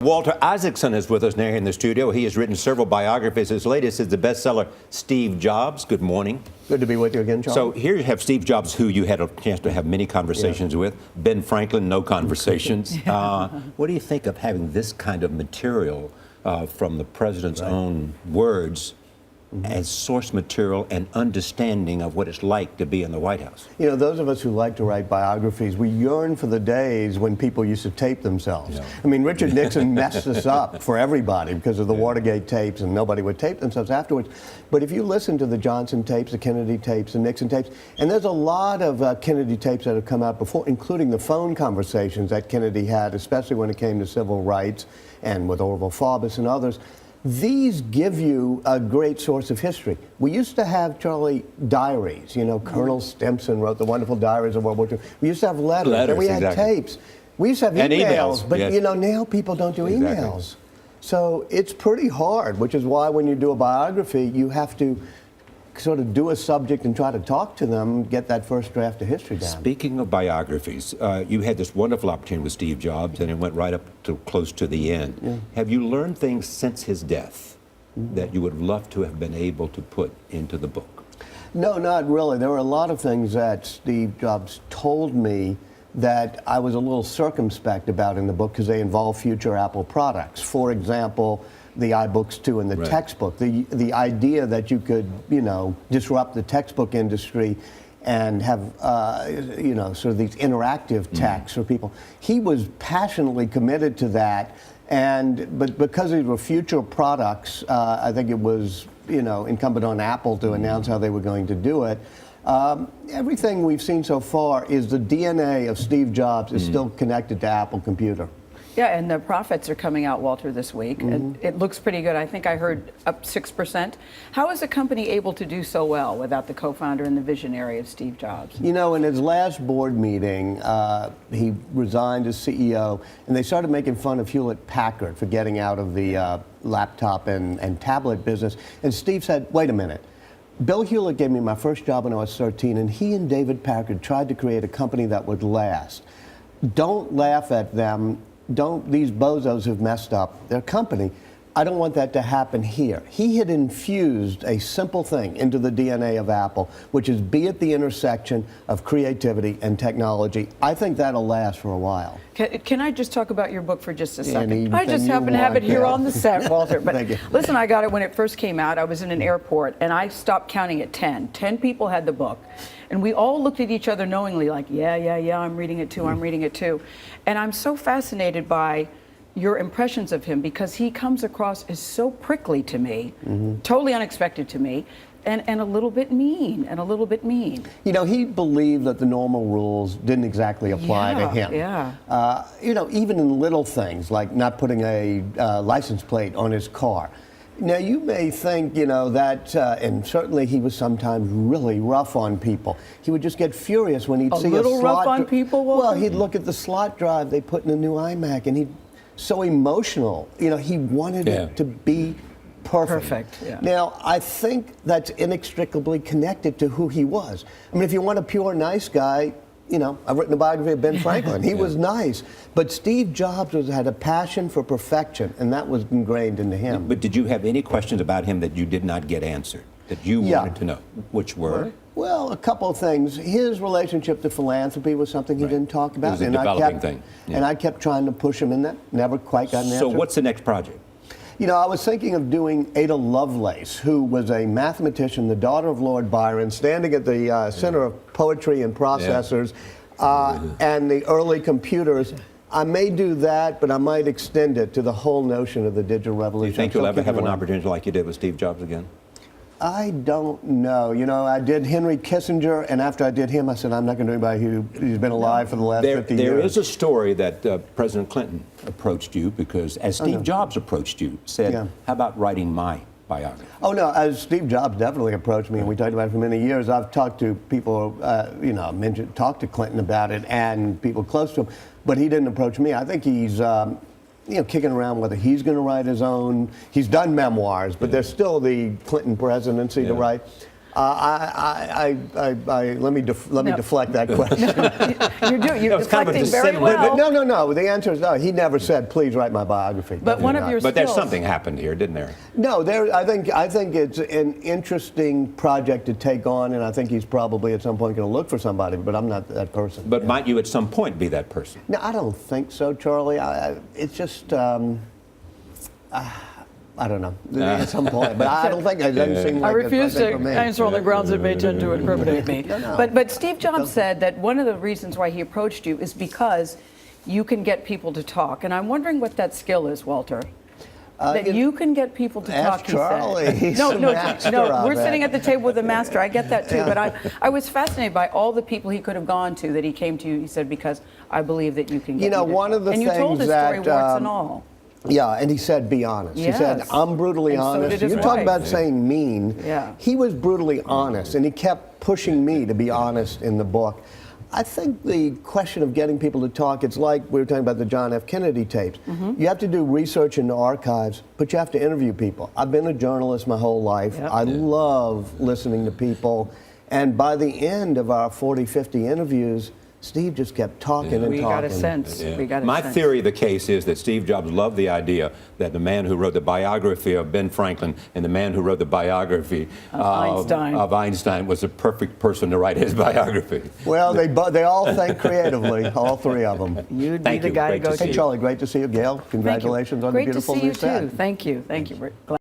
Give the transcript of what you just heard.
Walter Isaacson is with us now here in the studio. He has written several biographies. His latest is the bestseller, Steve Jobs. Good morning. Good to be with you again, Charles. So here you have Steve Jobs, who you had a chance to have many conversations with. Ben Franklin, no conversations. What do you think of having this kind of material from the president's own words as source material and understanding of what it's like to be in the White House? You know, those of us who like to write biographies, we yearn for the days when people used to tape themselves. I mean, Richard Nixon messed this up for everybody because of the Watergate tapes, and nobody would tape themselves afterwards. But if you listen to the Johnson tapes, the Kennedy tapes, the Nixon tapes, and there's a lot of Kennedy tapes that have come out before, including the phone conversations that Kennedy had, especially when it came to civil rights and with Orville Faubus and others. These give you a great source of history. We used to have, Charlie, diaries. You know, Colonel Stimson wrote the wonderful diaries of World War II. We used to have letters and we had tapes. We used to have emails, but you know, now people don't do emails. So it's pretty hard, which is why when you do a biography, you have to sort of do a subject and try to talk to them, get that first draft of history down. Speaking of biographies, you had this wonderful opportunity with Steve Jobs, and it went right up to close to the end. Have you learned things since his death that you would love to have been able to put into the book? No, not really. There were a lot of things that Steve Jobs told me that I was a little circumspect about in the book because they involve future Apple products. For example, the iBooks 2 and the textbook. The idea that you could, you know, disrupt the textbook industry and have, you know, sort of these interactive texts for people. He was passionately committed to that, but because these were future products, I think it was, you know, incumbent on Apple to announce how they were going to do it. Everything we've seen so far is the DNA of Steve Jobs is still connected to Apple Computer. Yeah, and the profits are coming out, Walter, this week. And it looks pretty good. I think I heard up 6%. How is a company able to do so well without the co-founder and the visionary of Steve Jobs? You know, in his last board meeting, he resigned as CEO, and they started making fun of Hewlett-Packard for getting out of the laptop and tablet business. And Steve said, wait a minute. Bill Hewlett gave me my first job when I was 13, and he and David Packard tried to create a company that would last. Don't laugh at them. These bozos who've messed up their company. I don't want that to happen here. He had infused a simple thing into the DNA of Apple, which is be at the intersection of creativity and technology. I think that'll last for a while. Can I just talk about your book for just a second? I just happen to have it here on the set, Walter. But listen, I got it when it first came out. I was in an airport, and I stopped counting at 10. 10 people had the book. And we all looked at each other knowingly, like, yeah, I'm reading it too, I'm reading it too. And I'm so fascinated by your impressions of him because he comes across as so prickly to me, totally unexpected to me, and a little bit mean, You know, he believed that the normal rules didn't exactly apply to him. You know, even in little things, like not putting a license plate on his car. Now, you may think, you know, that, and certainly he was sometimes really rough on people. He would just get furious when he'd see a slot. A little rough on people, Walter? Well, he'd look at the slot drive they put in the new iMac, and he'd so emotional. You know, he wanted it to be perfect. Now, I think that's inextricably connected to who he was. I mean, if you want a pure nice guy, you know, I've written a biography of Ben Franklin. He was nice. But Steve Jobs had a passion for perfection, and that was ingrained into him. But did you have any questions about him that you did not get answered, that you wanted to know? Which were? Well, a couple of things. His relationship to philanthropy was something he didn't talk about. It was a developing thing. And I kept trying to push him in that. Never quite got an answer. So what's the next project? You know, I was thinking of doing Ada Lovelace, who was a mathematician, the daughter of Lord Byron, standing at the center of poetry and processors and the early computers. I may do that, but I might extend it to the whole notion of the digital revolution. Do you think you'll ever have an opportunity like you did with Steve Jobs again? I don't know. You know, I did Henry Kissinger, and after I did him, I said, I'm not going to do anybody who's been alive for the last 50 years. There is a story that President Clinton approached you because, as Steve Jobs approached you, said, how about writing my biography? Oh, no, as Steve Jobs definitely approached me, and we talked about it for many years. I've talked to people, you know, talked to Clinton about it, and people close to him, but he didn't approach me. I think he's you know, kicking around whether he's going to write his own. He's done memoirs, but there's still the Clinton presidency to write. Let me deflect that question. You're deflecting very well. No. The answer is no. He never said, "Please write my biography." But one of your But there's skills- something happened here, didn't there? No, I think it's an interesting project to take on, and I think he's probably at some point going to look for somebody. But I'm not that person. But might you at some point be that person? No, I don't think so, Charlie. It's just. I don't know. At some point, but I don't think it doesn't seem like I refuse it's to for me. answer on the grounds it may tend to incriminate me. No. But Steve Jobs said that one of the reasons why he approached you is because you can get people to talk. And I'm wondering what that skill is, Walter. That you can get people to ask talk, he Charlie. said. He's the master of we're it. sitting at the table with a master. I get that too. But I was fascinated by all the people he could have gone to that he came to you, he said, because I believe that you can get me to one talk. of the and you told his things story, that, warts and all. Yeah, and he said, be honest. Yes. He said, I'm brutally And so honest. did his You talk wife. about saying mean. Yeah. He was brutally honest, and he kept pushing me to be honest in the book. I think the question of getting people to talk, it's like we were talking about the John F. Kennedy tapes. You have to do research in the archives, but you have to interview people. I've been a journalist my whole life. Yep. I love listening to people. And by the end of our 40, 50 interviews, Steve just kept talking and We talking. got a sense. Yeah. We got a My sense. theory of the case is that Steve Jobs loved the idea that the man who wrote the biography of Ben Franklin and the man who wrote the biography of Einstein was the perfect person to write his biography. Well, they all think creatively, all three of them. You'd be Thank the you. guy Great to go to to. see Hey, Charlie, great to see you. Gail, congratulations on the Great beautiful to see new you set. too. Thank you. Thank you.